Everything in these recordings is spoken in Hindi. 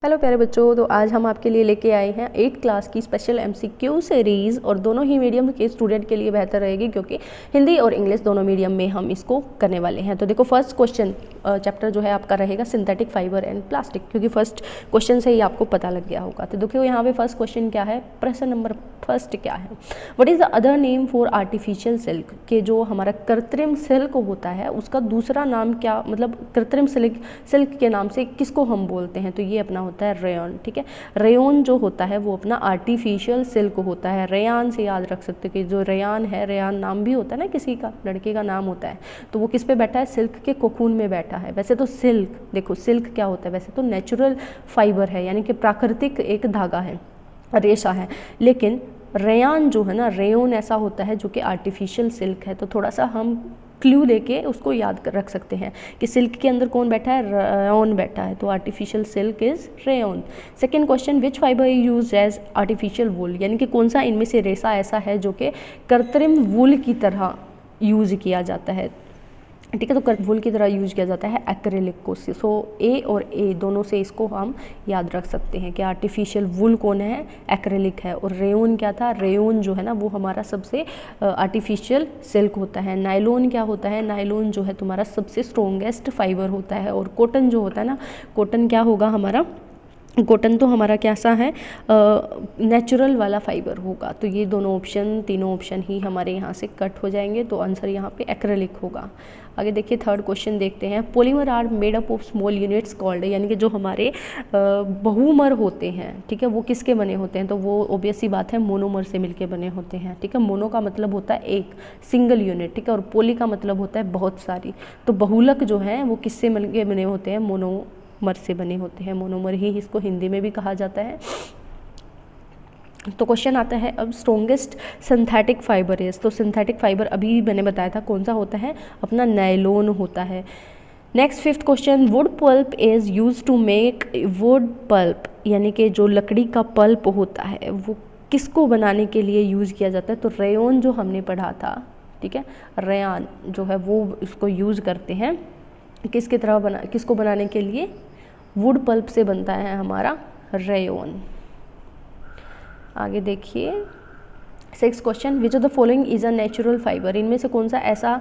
हेलो प्यारे बच्चों, तो आज हम आपके लिए लेके आए हैं 8th क्लास की स्पेशल एमसीक्यू सीरीज़। और दोनों ही मीडियम के स्टूडेंट के लिए बेहतर रहेगी क्योंकि हिंदी और इंग्लिश दोनों मीडियम में हम इसको करने वाले हैं। तो देखो, फर्स्ट क्वेश्चन चैप्टर जो है आपका रहेगा सिंथेटिक फाइबर एंड प्लास्टिक, क्योंकि फर्स्ट क्वेश्चन से ही आपको पता लग गया होगा। तो देखो यहाँ पे फर्स्ट क्वेश्चन क्या है, प्रश्न नंबर फर्स्ट क्या है, what is the other name for artificial silk, के जो हमारा कृत्रिम सिल्क होता है उसका दूसरा नाम क्या, मतलब कृत्रिम सिल्क के नाम से किसको हम बोलते हैं। तो ये अपना होता है रेयन। ठीक है, रेयन जो होता है वो अपना आर्टिफिशियल सिल्क होता है। रेयान से याद रख सकते हो कि जो रेयान है, रेयान नाम भी होता है ना, किसी का लड़के का नाम होता है, तो वो किस पे बैठा है, सिल्क के कोकून में बैठा है। वैसे तो सिल्क, देखो सिल्क क्या होता है, वैसे तो नेचुरल फाइबर है, यानी कि प्राकृतिक एक धागा है, रेशा है। लेकिन रेयान जो है ना, रेयन ऐसा होता है जो कि आर्टिफिशियल सिल्क है। तो थोड़ा सा हम क्लू लेके उसको याद रख सकते हैं कि सिल्क के अंदर कौन बैठा है, रेयन बैठा है, तो artificial silk is rayon. Second question, which fibre use as artificial wool, यानी कि कौन सा इनमें से रेशा ऐसा है जो कि कृत्रिम वूल की तरह यूज किया जाता है। ठीक है, तो वूल की तरह यूज किया जाता है एक्रेलिक को। सो ए और ए दोनों से इसको हम याद रख सकते हैं कि आर्टिफिशियल वूल कौन है, एक्रेलिक है। और रेयन क्या था, रेयन जो है ना वो हमारा सबसे आर्टिफिशियल सिल्क होता है। नायलॉन क्या होता है, नायलॉन जो है तुम्हारा सबसे स्ट्रॉन्गेस्ट फाइबर होता है। और कॉटन जो होता है ना, कॉटन क्या होगा हमारा, कॉटन तो हमारा कैसा है, नेचुरल वाला फाइबर होगा। तो ये दोनों ऑप्शन, तीनों ऑप्शन ही हमारे यहाँ से कट हो जाएंगे, तो आंसर यहाँ पे एक्रेलिक होगा। आगे देखिए, थर्ड क्वेश्चन देखते हैं, polymer are made up of small units called, यानी कि जो हमारे बहुमर होते हैं, ठीक है, वो किसके बने होते हैं, तो वो ऑब्वियस सी बात है मोनोमर से मिलके बने होते हैं। ठीक है, मोनो का मतलब होता है एक, सिंगल यूनिट, ठीक है, और पोली का मतलब होता है बहुत सारी। तो बहुलक जो है वो किससे मिलके बने होते हैं, मोनोमर से बने होते हैं। मोनोमर ही इसको हिंदी में भी कहा जाता है। तो क्वेश्चन आता है अब, स्ट्रॉन्गेस्ट सिंथेटिक फाइबर इज, तो सिंथेटिक फाइबर अभी मैंने बताया था कौन सा होता है, अपना नायलॉन होता है। Next fifth question, wood pulp is use to make wood pulp, यानी कि जो लकड़ी का पल्प होता है वो किसको बनाने के लिए यूज़ किया जाता है। तो रेयन जो हमने पढ़ा था, ठीक है, रेयान जो है वो इसको यूज़ करते हैं किसकी तरह बना, किसको बनाने के लिए, वुड पल्प से बनता है हमारा रेयन। आगे देखिए, six question, which of the following is a natural fibre, इनमें से कौन सा ऐसा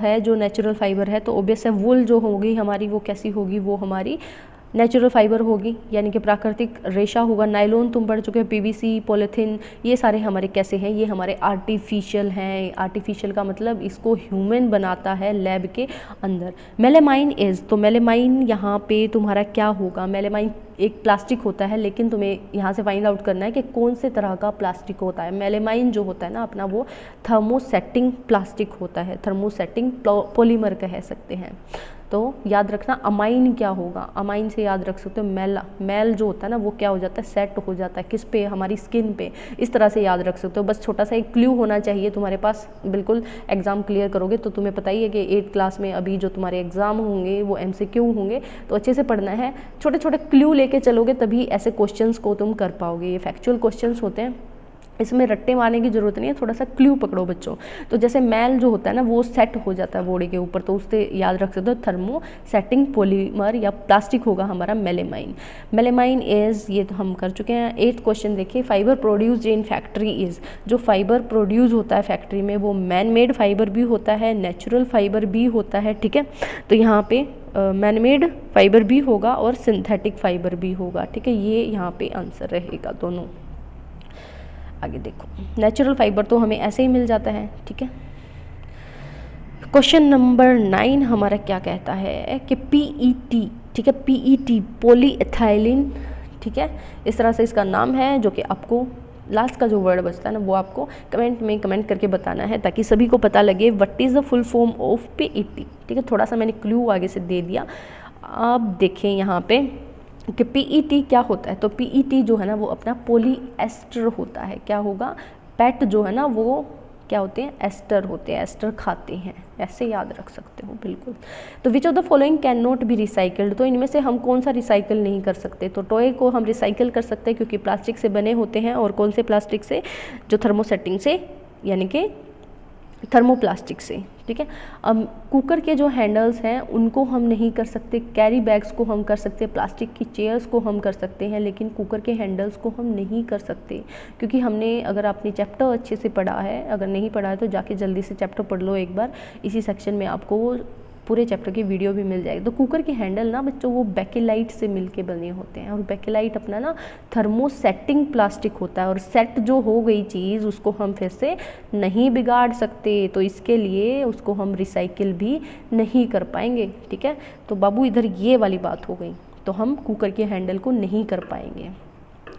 है जो नेचुरल फाइबर है। तो ऑब्वियस है वूल जो होगी हमारी वो कैसी होगी, वो हमारी नेचुरल फाइबर होगी, यानी कि प्राकृतिक रेशा होगा। नायलॉन तुम पढ़ चुके हो, पीवीसी, पॉलीथीन, ये सारे हमारे कैसे हैं, ये हमारे आर्टिफिशियल हैं। आर्टिफिशियल का मतलब इसको ह्यूमन बनाता है लैब के अंदर। मेलेमाइन इज़, तो मेलेमाइन यहाँ पे तुम्हारा क्या होगा, मेलेमाइन एक प्लास्टिक होता है, लेकिन तुम्हें यहाँ से फाइंड आउट करना है कि कौन से तरह का प्लास्टिक होता है। मेलेमाइन जो होता है ना अपना, वो थर्मोसेटिंग प्लास्टिक होता है, थर्मोसेटिंग पॉलीमर कह सकते हैं। तो याद रखना अमाइन क्या होगा, अमाइन से याद रख सकते हो मेल, मेल जो होता है ना वो क्या हो जाता है, सेट हो जाता है किस पे, हमारी स्किन पे। इस तरह से याद रख सकते हो, बस छोटा सा एक क्लू होना चाहिए तुम्हारे पास। बिल्कुल एग्जाम क्लियर करोगे तो तुम्हें पता ही है कि 8th क्लास में अभी जो तुम्हारे एग्जाम होंगे वो MCQ होंगे, तो अच्छे से पढ़ना है, छोटे छोटे क्लू लेके चलोगे तभी ऐसे क्वेश्चंस को तुम कर पाओगे। ये फैक्चुअल क्वेश्चंस होते हैं, इसमें रट्टे मारने की ज़रूरत नहीं है, थोड़ा सा क्लू पकड़ो बच्चों। तो जैसे मैल जो होता है ना वो सेट हो जाता है बॉडी के ऊपर, तो उससे याद रख सकते हो थर्मो सेटिंग पॉलीमर या प्लास्टिक होगा हमारा मेलेमाइन। मेलेमाइन इज़, ये तो हम कर चुके हैं। 8th क्वेश्चन देखिए, fibre produced in factory is, जो फाइबर प्रोड्यूस होता है फैक्ट्री में वो मैन मेड फाइबर भी होता है, नेचुरल फाइबर भी होता है। ठीक है, तो यहाँ पे मैन मेड फाइबर भी होगा और सिंथेटिक फाइबर भी होगा। ठीक है, ये यहाँ पे आंसर रहेगा दोनों। आगे देखो, नेचुरल फाइबर तो हमें ऐसे ही मिल जाता है। ठीक है, क्वेश्चन नंबर 9 हमारा क्या कहता है कि PET, ठीक है, PET पॉलीएथिलीन, ठीक है, इस तरह से इसका नाम है, जो कि आपको लास्ट का जो वर्ड बचता है ना वो आपको कमेंट में कमेंट करके बताना है ताकि सभी को पता लगे what is the full form of PET। ठीक है, थोड़ा सा मैंने क्लू आगे से दे दिया। आप देखें यहाँ पे कि PET क्या होता है, तो PET जो है ना वो अपना पॉलीएस्टर होता है। क्या होगा, पैट जो है ना वो क्या होते हैं, एस्टर होते हैं, एस्टर खाते हैं, ऐसे याद रख सकते हो बिल्कुल। तो विच of the following can not be recycled, तो इनमें से हम कौन सा रिसाइकल नहीं कर सकते। तो टॉय को हम रिसाइकल कर सकते हैं क्योंकि प्लास्टिक से बने होते हैं, और कौन से प्लास्टिक से, जो थर्मोसेटिंग से, यानी कि थर्मोप्लास्टिक से, ठीक है। अब कुकर के जो हैंडल्स हैं उनको हम नहीं कर सकते, कैरी बैग्स को हम कर सकते, प्लास्टिक की चेयर्स को हम कर सकते हैं, लेकिन कुकर के हैंडल्स को हम नहीं कर सकते, क्योंकि हमने, अगर आपने चैप्टर अच्छे से पढ़ा है, अगर नहीं पढ़ा है तो जाके जल्दी से चैप्टर पढ़ लो एक बार, इसी सेक्शन में आपको वो पूरे चैप्टर की वीडियो भी मिल जाएगी। तो कुकर के हैंडल ना बच्चों वो बेकेलाइट से मिलके बने होते हैं, और बेकेलाइट अपना ना थर्मोसेटिंग प्लास्टिक होता है, और सेट जो हो गई चीज़ उसको हम फिर से नहीं बिगाड़ सकते, तो इसके लिए उसको हम रिसाइकिल भी नहीं कर पाएंगे, ठीक है। तो बाबू इधर ये वाली बात हो गई, तो हम कुकर के हैंडल को नहीं कर पाएंगे,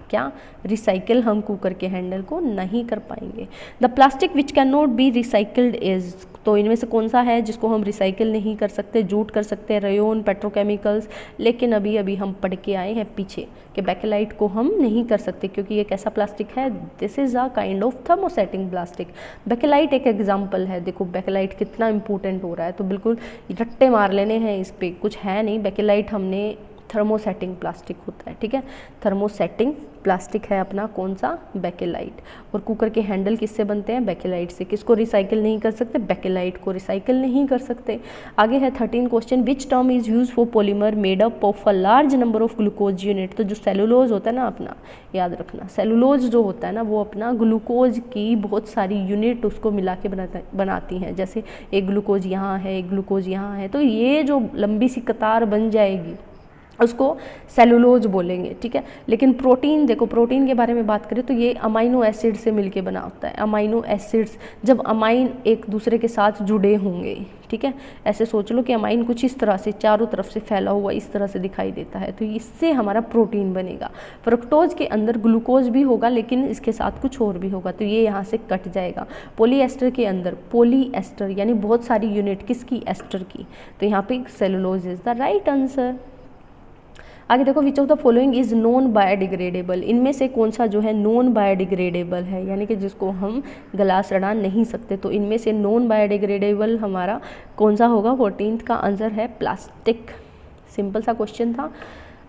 क्या रिसाइकिल हम कुकर के हैंडल को नहीं कर पाएंगे। The plastic which can not be recycled is, तो इनमें से कौन सा है जिसको हम रिसाइकिल नहीं कर सकते, जूट कर सकते हैं, रेयोन, पेट्रोकेमिकल्स, लेकिन अभी अभी हम पढ़ के आए हैं पीछे कि बेकेलाइट को हम नहीं कर सकते, क्योंकि ये कैसा प्लास्टिक है, this is a kind of thermosetting plastic. Bakelite एक एग्जाम्पल है, देखो बेकेलाइट कितना इंपॉर्टेंट हो रहा है, तो बिल्कुल रट्टे मार लेने हैं इस पर, कुछ है नहीं। बेकेलाइट हमने थर्मोसेटिंग प्लास्टिक होता है, ठीक है, थर्मोसेटिंग प्लास्टिक है अपना कौन सा, बेकेलाइट। और कुकर के हैंडल किससे बनते हैं, बेकेलाइट से। किसको रिसाइकिल नहीं कर सकते, बेकेलाइट को रिसाइकिल नहीं कर सकते। आगे है 13 question, which term is use for polymer made up of a large number of glucose unit. तो जो सेलुलोज होता है ना अपना, याद रखना, सेलुलोज जो होता है ना वो अपना ग्लूकोज की बहुत सारी यूनिट उसको मिला के बनाती हैं, जैसे एक ग्लूकोज यहाँ है, एक ग्लूकोज यहाँ है, तो ये जो लंबी सी कतार बन जाएगी उसको सेलुलोज बोलेंगे, ठीक है। लेकिन प्रोटीन, देखो प्रोटीन के बारे में बात करें तो ये अमाइनो एसिड से मिलके बना होता है। अमाइनो एसिड्स, जब अमाइन एक दूसरे के साथ जुड़े होंगे, ठीक है, ऐसे सोच लो कि अमाइन कुछ इस तरह से चारों तरफ से फैला हुआ इस तरह से दिखाई देता है, तो इससे हमारा प्रोटीन बनेगा। फ्रक्टोज के अंदर ग्लूकोज भी होगा लेकिन इसके साथ कुछ और भी होगा, तो ये यहाँ से कट जाएगा। पॉलीएस्टर के अंदर पॉलीएस्टर यानी बहुत सारी यूनिट किसकी, एस्टर की, तो यहाँ पे cellulose is the right answer. आगे देखो, विच of the following is non biodegradable, इनमें से कौन सा जो है नॉन बायोडिग्रेडेबल है, यानी कि जिसको हम गला सड़ा नहीं सकते, तो इनमें से नॉन बायोडिग्रेडेबल हमारा कौन सा होगा, 14th का आंसर है प्लास्टिक। सिंपल सा क्वेश्चन था।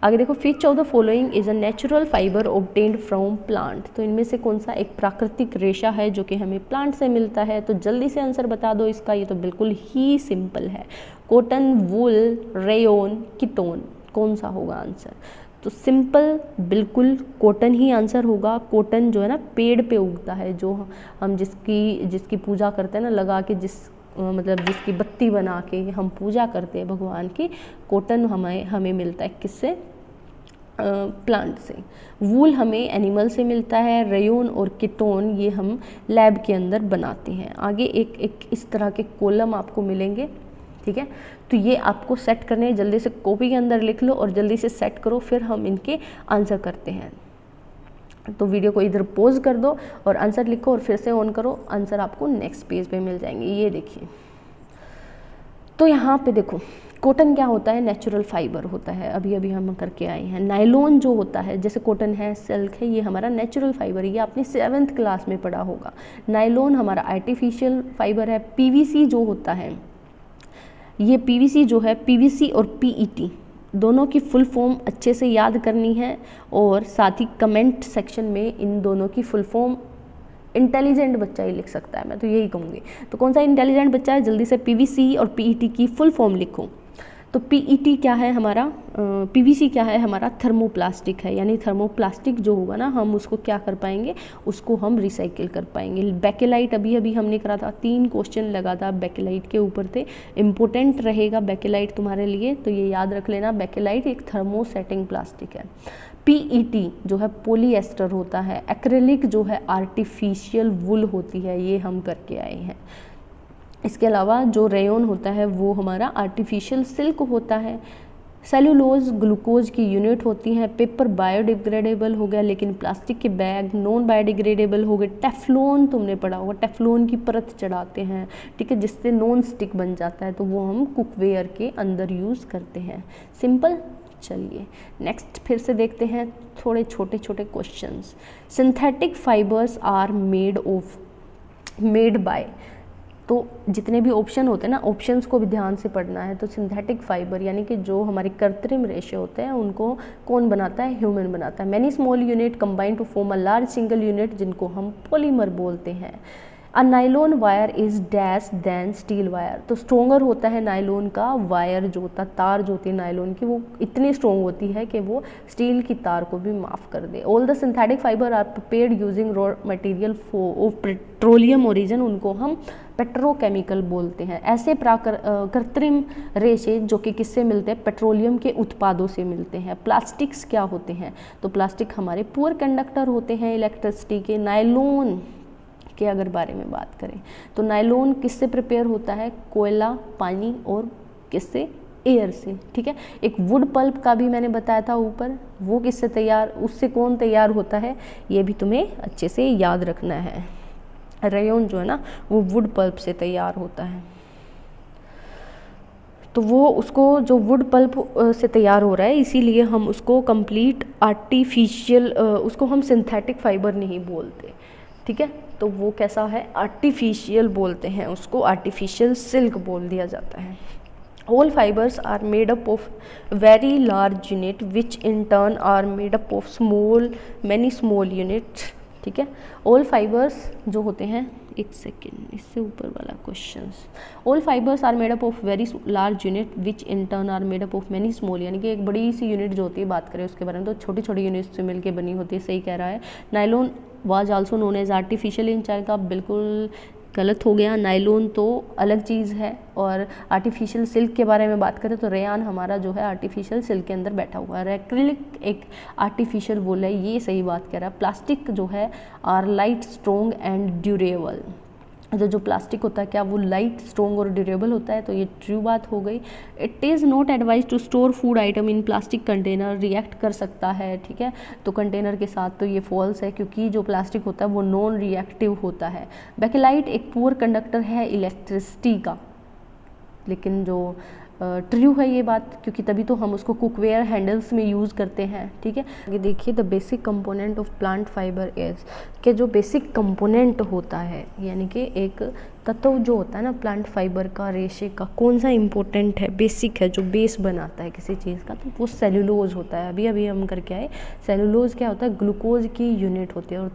आगे देखो, विच of the following is a natural fibre obtained from plant, तो इनमें से कौन सा एक प्राकृतिक रेशा है जो कि हमें प्लांट से मिलता है, तो जल्दी से आंसर बता दो इसका, ये तो बिल्कुल ही सिंपल है, कॉटन, वूल, रेयोन, कीटोन, कौन सा होगा आंसर, तो सिंपल बिल्कुल कॉटन ही आंसर होगा। कॉटन जो है ना पेड़ पे उगता है, जो हम जिसकी पूजा करते हैं ना, लगा के मतलब जिसकी बत्ती बना के हम पूजा करते हैं भगवान की, कॉटन हमें मिलता है किससे, प्लांट से। वूल हमें एनिमल से मिलता है, रेयोन और कीटोन ये हम लैब के अंदर बनाते हैं। आगे एक इस तरह के कॉलम आपको मिलेंगे, ठीक है, तो ये आपको सेट करने, जल्दी से कॉपी के अंदर लिख लो और जल्दी से सेट करो, फिर हम इनके आंसर करते हैं। तो वीडियो को इधर पॉज कर दो और आंसर लिखो और फिर से ऑन करो, आंसर आपको नेक्स्ट पेज पे मिल जाएंगे। ये देखिए, तो यहाँ पे देखो कॉटन क्या होता है, नेचुरल फाइबर होता है, अभी अभी हम करके आए हैं। नायलॉन जो होता है, जैसे कॉटन है, सिल्क है, ये हमारा नेचुरल फाइबर है, ये आपने 7th क्लास में पढ़ा होगा। नायलॉन हमारा आर्टिफिशियल फाइबर है। पीवीसी जो होता है, ये पीवीसी जो है, पीवीसी और पीईटी दोनों की फुल फॉर्म अच्छे से याद करनी है, और साथ ही कमेंट सेक्शन में इन दोनों की फुल फॉर्म इंटेलिजेंट बच्चा ही लिख सकता है, मैं तो यही कहूँगी। तो कौन सा इंटेलिजेंट बच्चा है, जल्दी से पीवीसी और पीईटी की फुल फॉर्म लिखो। तो पीईटी क्या है हमारा, पीवीसी क्या है हमारा, थर्मोप्लास्टिक है, यानी थर्मोप्लास्टिक जो होगा ना हम उसको क्या कर पाएंगे, उसको हम रिसाइकिल कर पाएंगे। बेकेलाइट अभी अभी हमने करा था, 3 क्वेश्चन लगा था बेकेलाइट के ऊपर थे, इम्पोर्टेंट रहेगा बेकेलाइट तुम्हारे लिए, तो ये याद रख लेना, बेकेलाइट एक थर्मोसेटिंग प्लास्टिक है। पीईटी जो है पॉलीएस्टर होता है। एक्रेलिक जो है आर्टिफिशियल वुल होती है, ये हम करके आए हैं। इसके अलावा जो रेयोन होता है वो हमारा आर्टिफिशियल सिल्क होता है। सेलुलोज ग्लूकोज की यूनिट होती है। पेपर बायोडिग्रेडेबल हो गया, लेकिन प्लास्टिक के बैग नॉन बायोडिग्रेडेबल हो गए। टेफ्लॉन तुमने पढ़ा होगा, टेफ्लॉन की परत चढ़ाते हैं, ठीक है, जिससे नॉन स्टिक बन जाता है, तो वो हम कुकवेयर के अंदर यूज़ करते हैं। सिंपल। चलिए नेक्स्ट फिर से देखते हैं थोड़े छोटे छोटे questions. Synthetic fibres are made by, तो जितने भी ऑप्शन होते हैं ना, ऑप्शंस को भी ध्यान से पढ़ना है। तो सिंथेटिक फाइबर यानी कि जो हमारे कृत्रिम रेशे होते हैं उनको कौन बनाता है, ह्यूमन बनाता है। Many small unit combine to form a large single unit, जिनको हम पॉलीमर बोलते हैं। A nylon wire is dash than steel wire. तो स्ट्रोंगर होता है नाइलॉन का वायर जो होता, तार जो होती है नाइलॉन की, वो इतनी स्ट्रोंग होती है कि वो स्टील की तार को भी माफ़ कर दे। All the synthetic fibre are prepared using raw material of petroleum origin, उनको हम पेट्रोकेमिकल बोलते हैं। ऐसे कृत्रिम रेशे जो कि किससे मिलते हैं, पेट्रोलियम के उत्पादों से मिलते हैं। प्लास्टिक्स क्या होते हैं, तो प्लास्टिक हमारे पुअर कंडक्टर होते हैं इलेक्ट्रिसिटी के। नाइलॉन के अगर बारे में बात करें तो नाइलॉन किससे प्रिपेयर होता है, कोयला, पानी और किससे, एयर से, ठीक है। एक वुड पल्प का भी मैंने बताया था ऊपर, वो किससे तैयार, उससे कौन तैयार होता है, ये भी तुम्हें अच्छे से याद रखना है। रेयन जो है ना वो वुड पल्प से तैयार होता है, तो वो उसको जो वुड पल्प से तैयार हो रहा है इसीलिए हम उसको कंप्लीट आर्टिफिशियल, उसको हम सिंथेटिक फाइबर नहीं बोलते, ठीक है। तो वो कैसा है, आर्टिफिशियल बोलते हैं उसको, आर्टिफिशियल सिल्क बोल दिया जाता है। All fibers are made up of very large unit which in turn are made up of many small units, ठीक है। All fibers जो होते हैं, एक सेकेंड इससे ऊपर वाला question, all fibres are made up of very large unit which in turn are made up of many small, यानी कि एक बड़ी सी यूनिट जो होती है, बात करें उसके बारे में तो छोटी छोटी यूनिट से मिलकर बनी होती है, सही कह रहा है। Nylon was also known as artificial in China, बिल्कुल गलत हो गया, नाइलॉन तो अलग चीज़ है। और आर्टिफिशियल सिल्क के बारे में बात करें तो रेयान हमारा जो है आर्टिफिशियल सिल्क के अंदर बैठा हुआ है। एक्रिलिक एक आर्टिफिशियल बोला है, ये सही बात कह रहा है। प्लास्टिक जो है are light, strong and durable, जो प्लास्टिक होता है क्या वो लाइट, स्ट्रॉन्ग और ड्यूरेबल होता है, तो ये ट्रू बात हो गई। It is not advise to store food item in plastic container, react कर सकता है, ठीक है। तो कंटेनर के साथ तो ये फॉल्स है, क्योंकि जो प्लास्टिक होता है वो नॉन रिएक्टिव होता है। बेकेलाइट एक पुअर कंडक्टर है इलेक्ट्रिसिटी का, लेकिन जो ट्रू है ये बात, क्योंकि तभी तो हम उसको कुकवेयर हैंडल्स में यूज़ करते हैं, ठीक है। आगे देखिए, the basic component of plant fibre is, कि जो बेसिक कंपोनेंट होता है यानी कि एक तत्व जो होता है ना प्लांट फाइबर का, रेशे का, कौन सा इंपॉर्टेंट है, बेसिक है, जो बेस बनाता है किसी चीज़ का, तो वो सेलुलोज होता है। अभी अभी हम करके आए, सेलुलोज क्या होता है, ग्लूकोज की यूनिट होती है। और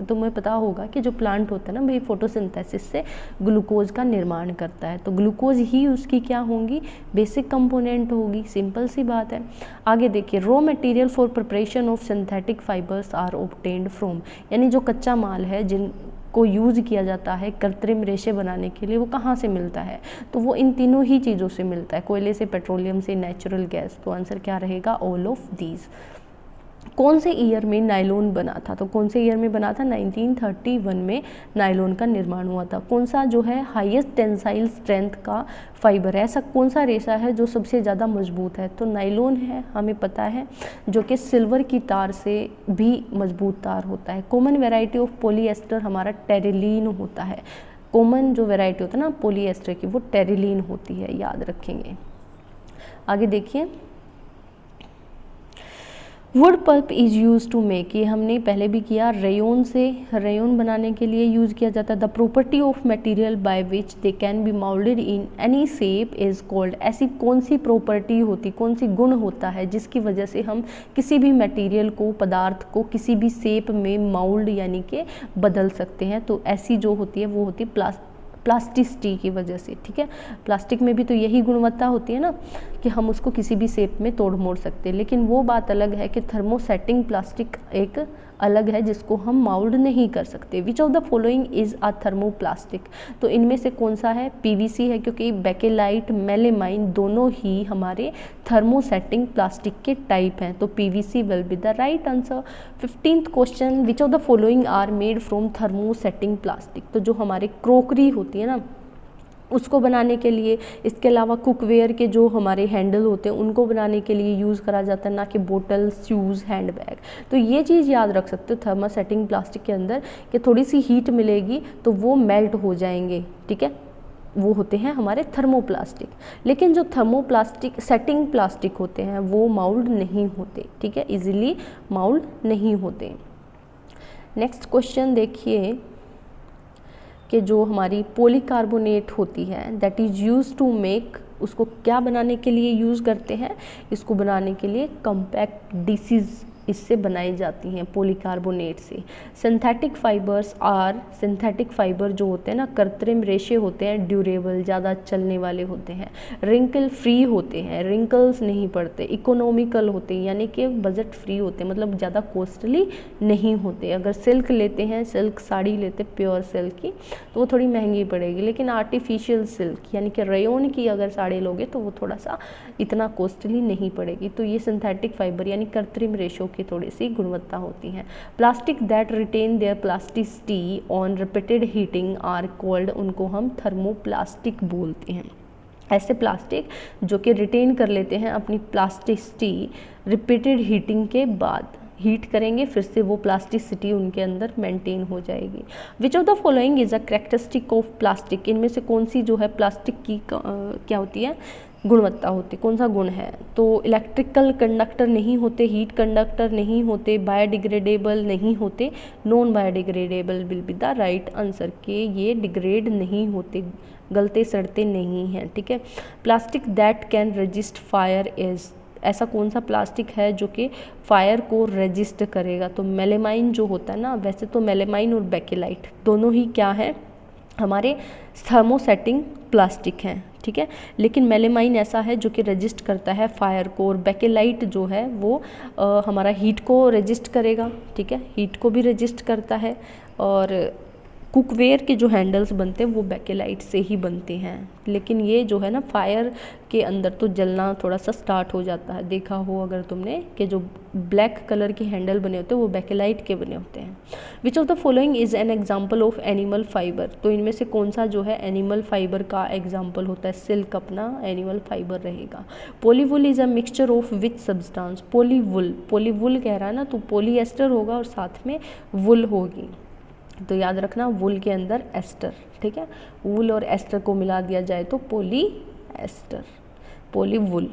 तुम्हें पता होगा कि जो प्लांट होता है ना भाई, फोटोसिंथेसिस से ग्लूकोज का निर्माण करता है, तो ग्लूकोज ही उसकी क्या होंगी, बेसिक कंपोनेंट होगी, सिंपल सी बात है। आगे देखिए, raw material for preparation of synthetic fibres are obtained from, यानी जो कच्चा माल है जिनको यूज़ किया जाता है कृत्रिम रेशे बनाने के लिए, वो कहाँ से मिलता है, तो वो इन तीनों ही चीज़ों से मिलता है, कोयले से, पेट्रोलियम से, नेचुरल गैस। तो आंसर क्या रहेगा, ऑल ऑफ दीज। कौन से ईयर में नाइलॉन बना था, तो कौन से ईयर में बना था, 1931 में नाइलॉन का निर्माण हुआ था। कौन सा जो है हाईएस्ट टेंसाइल स्ट्रेंथ का फाइबर है, ऐसा कौन सा रेशा है जो सबसे ज़्यादा मजबूत है, तो नाइलॉन है, हमें पता है, जो कि सिल्वर की तार से भी मजबूत तार होता है। कॉमन वेराइटी ऑफ पॉलीएस्टर हमारा टेरिलीन होता है। कॉमन जो वेराइटी होता है ना पॉलीएस्टर की, वो टेरिलीन होती है, याद रखेंगे। आगे देखिए, wood pulp is use to make, ये हमने पहले भी किया, रेयन से, रेयन बनाने के लिए यूज़ किया जाता है। The property of material by which they can be moulded in any shape is called, ऐसी कौन सी प्रॉपर्टी होती, कौन सी गुण होता है जिसकी वजह से हम किसी भी मटेरियल को, पदार्थ को किसी भी शेप में माउल्ड यानी कि बदल सकते हैं, तो ऐसी जो होती है वो होती है प्लास्टिसिटी की वजह से, ठीक है। प्लास्टिक में भी तो यही गुणवत्ता होती है ना कि हम उसको किसी भी शेप में तोड़ मोड़ सकते हैं, लेकिन वो बात अलग है कि थर्मोसेटिंग प्लास्टिक एक अलग है जिसको हम माउल्ड नहीं कर सकते। विच of the following is a thermoplastic, तो इनमें से कौन सा है, पीवीसी है, क्योंकि बेकेलाइट, मेलेमाइन दोनों ही हमारे थर्मोसेटिंग प्लास्टिक के टाइप हैं, तो PVC will be the right answer. 15th question, which of the following are made from thermosetting plastic, तो जो हमारे क्रोकरी होती है ना उसको बनाने के लिए, इसके अलावा कुकवेयर के जो हमारे हैंडल होते हैं उनको बनाने के लिए यूज़ करा जाता है, ना कि बोतल, शूज़, हैंड बैग। तो ये चीज़ याद रख सकते हो थर्मोसेटिंग प्लास्टिक के अंदर कि थोड़ी सी हीट मिलेगी तो वो मेल्ट हो जाएंगे, ठीक है, वो होते हैं हमारे थर्मोप्लास्टिक। लेकिन जो थर्मोप्लास्टिक सेटिंग प्लास्टिक होते हैं वो माउल्ड नहीं होते, ठीक है, इजीली माउल्ड नहीं होते। नेक्स्ट क्वेश्चन देखिए कि जो हमारी पॉलीकार्बोनेट होती है that is use to make, उसको क्या बनाने के लिए यूज़ करते हैं, इसको बनाने के लिए कॉम्पैक्ट डिशेस इससे बनाई जाती हैं, पॉलीकार्बोनेट से। सिंथेटिक फाइबर जो होते हैं ना, कृत्रिम रेशे होते हैं, ड्यूरेबल, ज़्यादा चलने वाले होते हैं, रिंकल फ्री होते हैं, रिंकल्स नहीं पड़ते, इकोनॉमिकल होते हैं यानी कि बजट फ्री होते हैं, मतलब ज़्यादा कॉस्टली नहीं होते। अगर सिल्क लेते हैं, सिल्क साड़ी लेते प्योर सिल्क की, तो वो थोड़ी महंगी पड़ेगी, लेकिन आर्टिफिशियल सिल्क यानी कि रेयन की अगर साड़ी लोगे तो वो थोड़ा सा इतना कॉस्टली नहीं पड़ेगी। तो ये सिंथेटिक फाइबर यानी कृत्रिम रेशों की थोड़ी सी गुणवत्ता होती है। Plastic that retain their plasticity on repeated heating are called, उनको हम थर्मोप्लास्टिक बोलते हैं। ऐसे प्लास्टिक जो कि रिटेन कर लेते हैं अपनी प्लास्टिसिटी रिपीटेड हीटिंग के बाद, हीट करेंगे फिर से वो प्लास्टिसिटी उनके अंदर मेंटेन हो जाएगी। विच of the following is a characteristic of plastic, इनमें से कौन सी जो है प्लास्टिक की क्या होती है, गुणवत्ता होती, कौन सा गुण है? तो इलेक्ट्रिकल कंडक्टर नहीं होते, हीट कंडक्टर नहीं होते, बायोडिग्रेडेबल नहीं होते, non biodegradable will be the right answer, के ये डिग्रेड नहीं होते, गलते सड़ते नहीं हैं, ठीक है। Plastic that can resist fire is, ऐसा कौन सा प्लास्टिक है जो कि फायर को रेजिस्ट करेगा? तो मेलेमाइन जो होता है ना, वैसे तो मेलेमाइन और बेकेलाइट दोनों ही क्या है, हमारे थर्मोसेटिंग प्लास्टिक हैं, ठीक है, लेकिन मेलेमाइन ऐसा है जो कि रेजिस्ट करता है फायर को, और बेकेलाइट जो है वो हमारा हीट को रेजिस्ट करेगा, ठीक है, हीट को भी रेजिस्ट करता है। और कुकवेयर के जो हैंडल्स बनते हैं वो बेकेलाइट से ही बनते हैं, लेकिन ये जो है ना फायर के अंदर तो जलना थोड़ा सा स्टार्ट हो जाता है, देखा हो अगर तुमने कि जो ब्लैक कलर के हैंडल बने होते हैं वो बेकेलाइट के बने होते हैं। विच of the following is an example of animal fibre, तो इनमें से कौन सा जो है एनिमल फाइबर का एग्जाम्पल होता है? सिल्क अपना एनिमल फाइबर रहेगा। Polywool is a mixture of which substance, polywool कह रहा है ना, तो पॉलीएस्टर होगा और साथ में वुल होगी, तो याद रखना वुल के अंदर एस्टर, ठीक है, वुल और एस्टर को मिला दिया जाए तो polyester, polywool.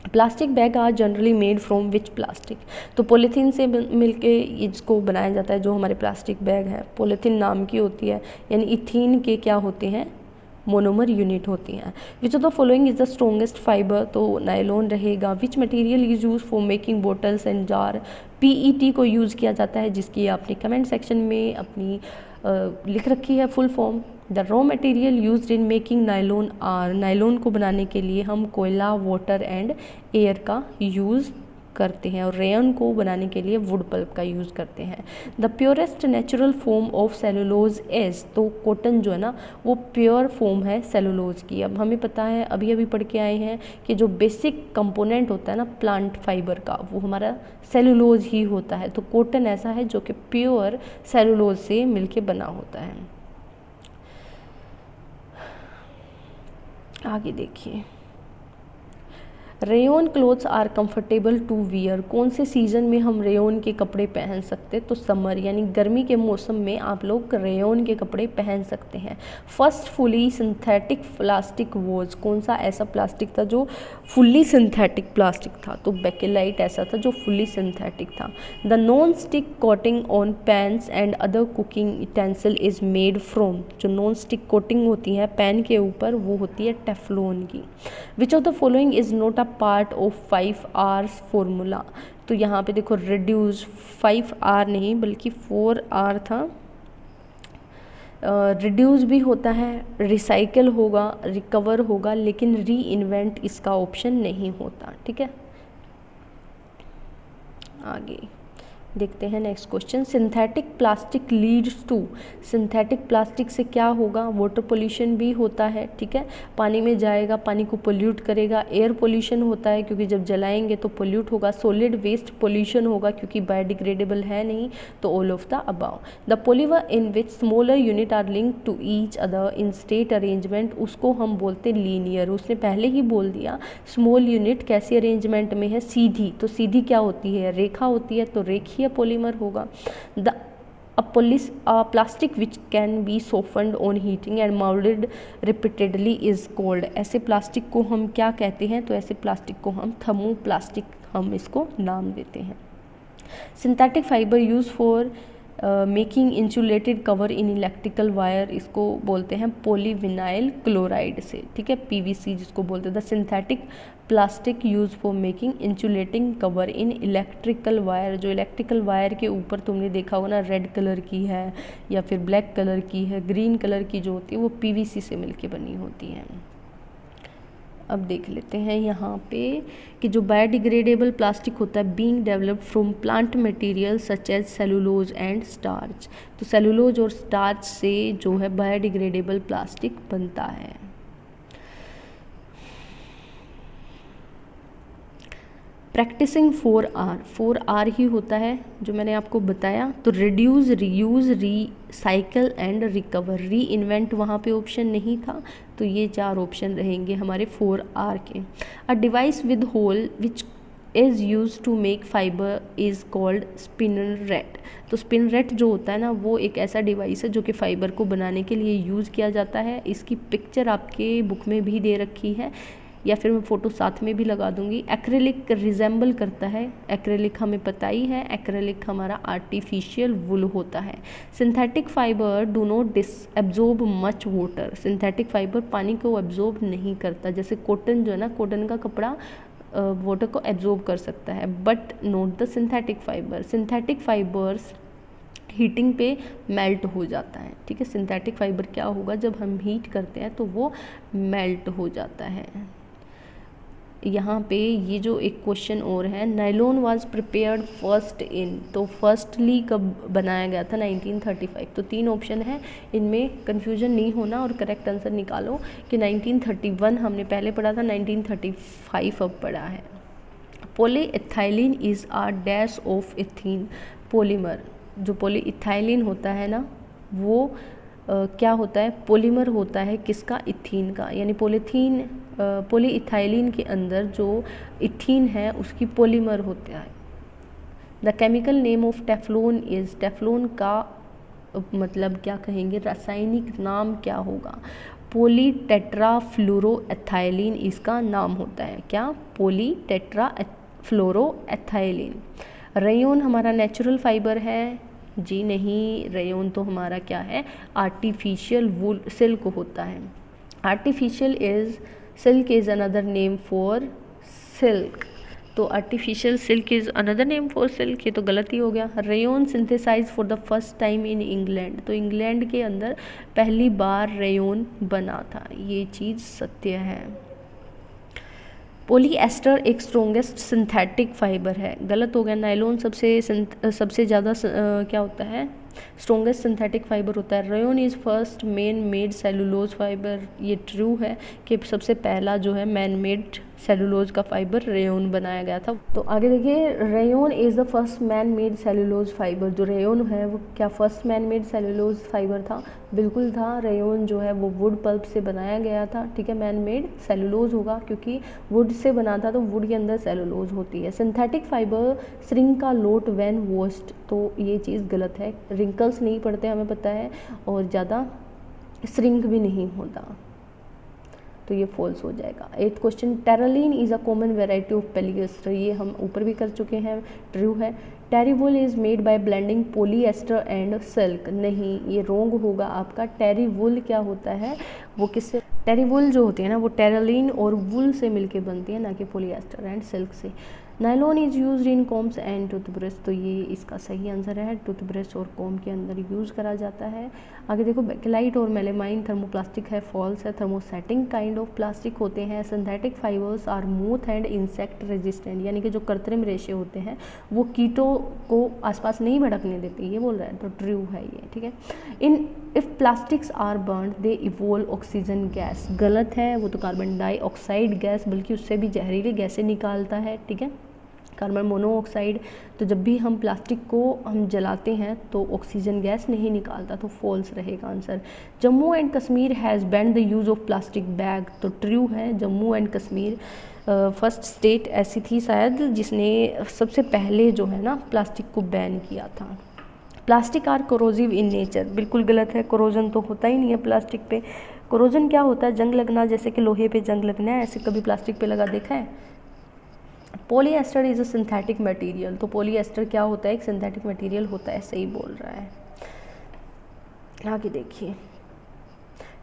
Plastic bag are generally made from which plastic, तो पॉलीथीन से मिलके इसको बनाया जाता है जो हमारे प्लास्टिक बैग है, पॉलीथीन नाम की होती है, यानी इथीन के क्या होते हैं, मोनोमर यूनिट होती हैं। विच of the following is the strongest fibre, तो नायलॉन रहेगा। Which material is use for making bottles and jar, PET को यूज़ किया जाता है, जिसकी आपने कमेंट सेक्शन में अपनी लिख रखी है full form. The raw material used in making nylon are, nylon को बनाने के लिए हम कोयला, वाटर एंड एयर का यूज़ करते हैं, और रेयन को बनाने के लिए वुड पल्प का यूज़ करते हैं। The purest natural form of cellulose is, तो कॉटन जो है ना वो प्योर फॉर्म है सेलुलोज की। अब हमें पता है, अभी अभी पढ़ के आए हैं कि जो बेसिक कंपोनेंट होता है ना प्लांट फाइबर का, वो हमारा सेलुलोज ही होता है, तो कॉटन ऐसा है जो कि प्योर सेलुलोज से मिलके बना होता है। आगे देखिए, rayon clothes are comfortable to wear, कौन से सीज़न में हम रेयन के कपड़े पहन सकते हैं? तो समर यानी गर्मी के मौसम में आप लोग रेयन के कपड़े पहन सकते हैं। First fully synthetic plastic was, कौन सा ऐसा प्लास्टिक था जो फुल्ली सिंथेटिक प्लास्टिक था? तो बेकेलाइट ऐसा था जो फुल्ली सिंथेटिक था। The non stick coating on pans and other cooking utensil is made from, जो नॉन स्टिक कोटिंग होती है पैन के ऊपर वो होती है टेफ्लॉन की। विच of the following is not a part of 5R formula, तो यहाँ पे देखो रिड्यूस 5R नहीं बल्कि 4R था। रिड्यूस भी होता है, रिसाइकल होगा, रिकवर होगा, लेकिन री इन्वेंट इसका ऑप्शन नहीं होता, ठीक है। आगे देखते हैं next question. Synthetic plastic leads to, synthetic plastic से क्या होगा? वाटर पोल्यूशन भी होता है, ठीक है, पानी में जाएगा, पानी को पोल्यूट करेगा। एयर पोल्यूशन होता है क्योंकि जब जलाएंगे तो पोल्यूट होगा। सॉलिड वेस्ट पोल्यूशन होगा क्योंकि बायोडिग्रेडेबल है नहीं, तो all of the above. The polymer in which smaller unit are link to each other in state arrangement, उसको हम बोलते लीनियर। उसने पहले ही बोल दिया स्मॉल यूनिट कैसी अरेंजमेंट में है, सीधी, तो सीधी क्या होती है? रेखा होती है, तो रेखीय पॉलीमर होगा। The plastic which can be softened on heating and moulded repeatedly is called, ऐसे प्लास्टिक को हम क्या कहते हैं? तो ऐसे प्लास्टिक को हम थर्मोप्लास्टिक, हम इसको नाम देते हैं। Synthetic fibre use for making insulated cover in electrical wire, इसको बोलते हैं पॉलीविनाइल क्लोराइड से, ठीक है, पीवीसी जिसको बोलते हैं। The synthetic plastic use for making insulating cover in electrical wire. जो इलेक्ट्रिकल वायर के ऊपर तुमने देखा होगा ना, रेड कलर की है या फिर ब्लैक कलर की है, ग्रीन कलर की जो होती है वो पीवीसी से मिलके बनी होती है। अब देख लेते हैं यहाँ पे कि जो बायोडिग्रेडेबल प्लास्टिक होता है being developed from plant material such as cellulose and starch. तो सेलुलोज और स्टार्च से जो है बायोडिग्रेडेबल प्लास्टिक बनता है। प्रैक्टिसिंग 4R, 4R ही होता है जो मैंने आपको बताया। तो reduce, reuse, recycle and recover. री इन्वेंट वहाँ पे ऑप्शन नहीं था, तो ये 4 ऑप्शन रहेंगे हमारे 4R के। A device with hole which is use to make fibre is called spinneret. तो स्पिनरेट जो होता है ना, वो एक ऐसा डिवाइस है जो कि फाइबर को बनाने के लिए यूज़ किया जाता है। इसकी पिक्चर आपके बुक में भी दे रखी है, या फिर मैं फ़ोटो साथ में भी लगा दूंगी। एक्रेलिक रिजेंबल करता है, एक्रेलिक हमें पता ही है, एक्रेलिक हमारा आर्टिफिशियल वुल होता है। Synthetic fibre do not absorb much water. Synthetic fibre पानी को एब्जॉर्ब नहीं करता। जैसे कॉटन जो है ना, कॉटन का कपड़ा वाटर को एब्जॉर्ब कर सकता है, but not the synthetic fibre. Synthetic fibres heating पे मेल्ट हो जाता है, ठीक है। सिंथेटिक फाइबर क्या होगा, जब हम हीट करते हैं तो वो मेल्ट हो जाता है। यहाँ पे ये जो एक क्वेश्चन और है, nylon was prepared first in. तो फर्स्टली कब बनाया गया था, 1935। तो 3 ऑप्शन है, इनमें कन्फ्यूजन नहीं होना और करेक्ट आंसर निकालो कि 1931 हमने पहले पढ़ा था, 1935 अब पढ़ा है। Polyethylene is a dash of ethene polymer. जो पॉलीइथाइलिन होता है ना, वो क्या होता है, पॉलीमर होता है किसका, इथीन का। यानी पॉलीइथाइलिन के अंदर जो इथीन है उसकी पॉलीमर होता है। The chemical name of Teflon is, Teflon का मतलब क्या कहेंगे, रासायनिक नाम क्या होगा। पॉलीटेट्राफ्लोरोएथाइलिन इसका नाम होता है, क्या, पॉलीटेट्राफ्लोरोएथाइलिन। रेयोन हमारा नेचुरल फाइबर है, जी नहीं, रेयोन तो हमारा क्या है, आर्टिफिशियल वूल सिल्क होता है। Artificial is, silk is another name for silk. तो artificial silk is another name for silk, ये तो गलत ही हो गया। Rayon synthesise for the first time in England. तो इंग्लैंड के अंदर पहली बार रेयोन बना था, ये चीज़ सत्य है। पॉलीएस्टर एक स्ट्रॉन्गेस्ट सिंथेटिक फाइबर है, गलत हो गया। नायलॉन सबसे ज़्यादा क्या होता है, स्ट्रॉन्गेस्ट सिंथेटिक फाइबर होता है। Rayon is first man made cellulose fibre, ये ट्रू है कि सबसे पहला जो है मैन मेड सेलुलोज का फाइबर रेयोन बनाया गया था। तो आगे देखिए, rayon is the first man made cellulose fibre. जो रेयोन है वो क्या first man made cellulose fibre था, बिल्कुल था। रेयोन जो है वो वुड पल्प से बनाया गया था, ठीक है। मैन मेड सेलुलोज होगा क्योंकि वुड से बना था, तो वुड के अंदर सेलुलोज होती है। सिंथेटिक फाइबर श्रिंक का लोट व्हेन वॉश्ड, तो ये चीज़ गलत है। रिंकल्स नहीं पड़ते हमें पता है, और ज़्यादा श्रिंक भी नहीं होता, तो ये फॉल्स हो जाएगा। 8th question, terylene is a common variety of polyester. ये हम ऊपर भी कर चुके हैं, ट्रू है। Terrywool is made by blending polyester and silk, नहीं, ये रॉन्ग होगा आपका। टेरीवुल क्या होता है, वो किससे, टेरीवुल जो होती है ना वो टेरालिन और वुल से मिलके बनती है, ना कि पॉलीएस्टर एंड सिल्क से। Nylon is used in combs and toothbrush, तो ये इसका सही आंसर है, टूथब्रश और कॉम के अंदर यूज़ करा जाता है। आगे देखो, बेकेलाइट और मेलेमाइन थर्मोप्लास्टिक है, फॉल्स है। थर्मोसेटिंग काइंड ऑफ प्लास्टिक होते हैं। Synthetic fibres are moth and insect resistant, यानी कि जो कृत्रिम रेशे होते हैं वो कीटों को आसपास नहीं भड़कने देते, ये बोल रहा है, तो ट्रू है ये, ठीक है। If plastics are burned they evolve oxygen gas, गलत है, वो तो कार्बन डाइऑक्साइड गैस, बल्कि उससे भी जहरीली गैसें निकालता है, ठीक है, कार्बन मोनोऑक्साइड। तो जब भी हम प्लास्टिक को हम जलाते हैं तो ऑक्सीजन गैस नहीं निकालता, तो फॉल्स रहेगा answer. Jammu and Kashmir has band the use of plastic bag, तो ट्रू है। Jammu and Kashmir first state ऐसी थी शायद जिसने सबसे पहले जो है ना प्लास्टिक को बैन किया था। Plastic are corrosive in nature, बिल्कुल गलत है, कोरोजन तो होता ही नहीं है प्लास्टिक पे। कोरोजन क्या होता है, जंग लगना, जैसे कि लोहे पे जंग लगना है, ऐसे कभी प्लास्टिक पे लगा देखा है। Polyester is a synthetic material, तो पॉलीएस्टर क्या होता है, एक सिंथेटिक मटेरियल होता है, सही बोल रहा है। आगे देखिए,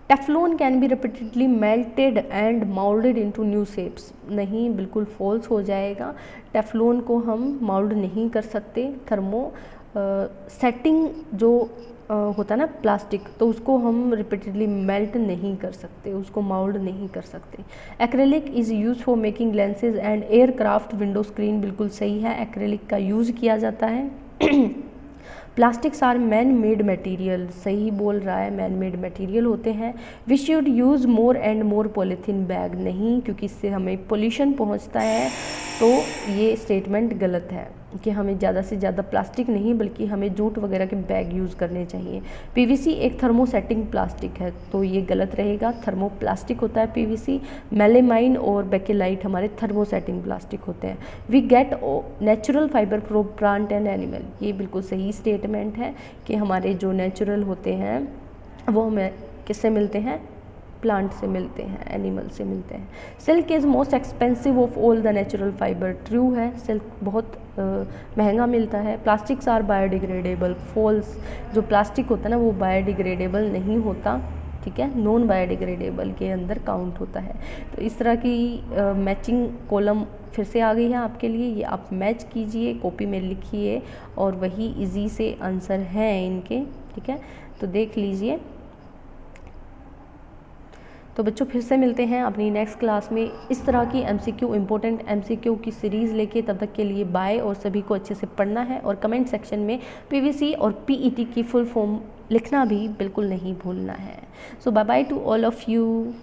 Teflon can be repeatedly melted and moulded into new shapes, नहीं, बिल्कुल फॉल्स हो जाएगा। टेफ्लॉन को हम माउल्ड नहीं कर सकते। थर्मो सेटिंग जो होता है ना प्लास्टिक, तो उसको हम रिपीटेडली मेल्ट नहीं कर सकते, उसको माउल्ड नहीं कर सकते। Acrylic is use for making lenses and aircraft window screen, बिल्कुल सही है, एक्रेलिक का यूज़ किया जाता है। Plastics are man made material, सही बोल रहा है, मैन मेड मटेरियल होते हैं। We should use more and more polythene bag, नहीं, क्योंकि इससे हमें पोल्यूशन पहुंचता है, तो ये स्टेटमेंट गलत है कि हमें ज़्यादा से ज़्यादा प्लास्टिक नहीं बल्कि हमें जूट वगैरह के बैग यूज़ करने चाहिए। पीवीसी एक थर्मोसेटिंग प्लास्टिक है, तो ये गलत रहेगा, थर्मोप्लास्टिक होता है पीवीसी। मेलेमाइन और बेकेलाइट हमारे थर्मोसेटिंग प्लास्टिक होते हैं। We get natural fibre from plant and animal, ये बिल्कुल सही स्टेटमेंट है कि हमारे जो नेचुरल होते हैं वो हमें किससे मिलते हैं, प्लांट से मिलते हैं, एनिमल से मिलते हैं। Silk is most expensive of all the natural fibre, true है, सिल्क बहुत महंगा मिलता है। प्लास्टिक्स आर बायोडिग्रेडेबल, फॉल्स, जो प्लास्टिक होता है ना वो बायोडिग्रेडेबल नहीं होता, ठीक है, नॉन बायोडिग्रेडेबल के अंदर काउंट होता है। तो इस तरह की मैचिंग कॉलम फिर से आ गई है आपके लिए, ये आप मैच कीजिए, कॉपी में लिखिए और वही इजी से आंसर हैं इनके, ठीक है, तो देख लीजिए। तो बच्चों फिर से मिलते हैं अपनी नेक्स्ट क्लास में इस तरह की एमसीक्यू, इंपॉर्टेंट एमसीक्यू की सीरीज़ लेके। तब तक के लिए बाय, और सभी को अच्छे से पढ़ना है और कमेंट सेक्शन में पीवीसी और पीईटी की फुल फॉर्म लिखना भी बिल्कुल नहीं भूलना है। So bye bye to all of you.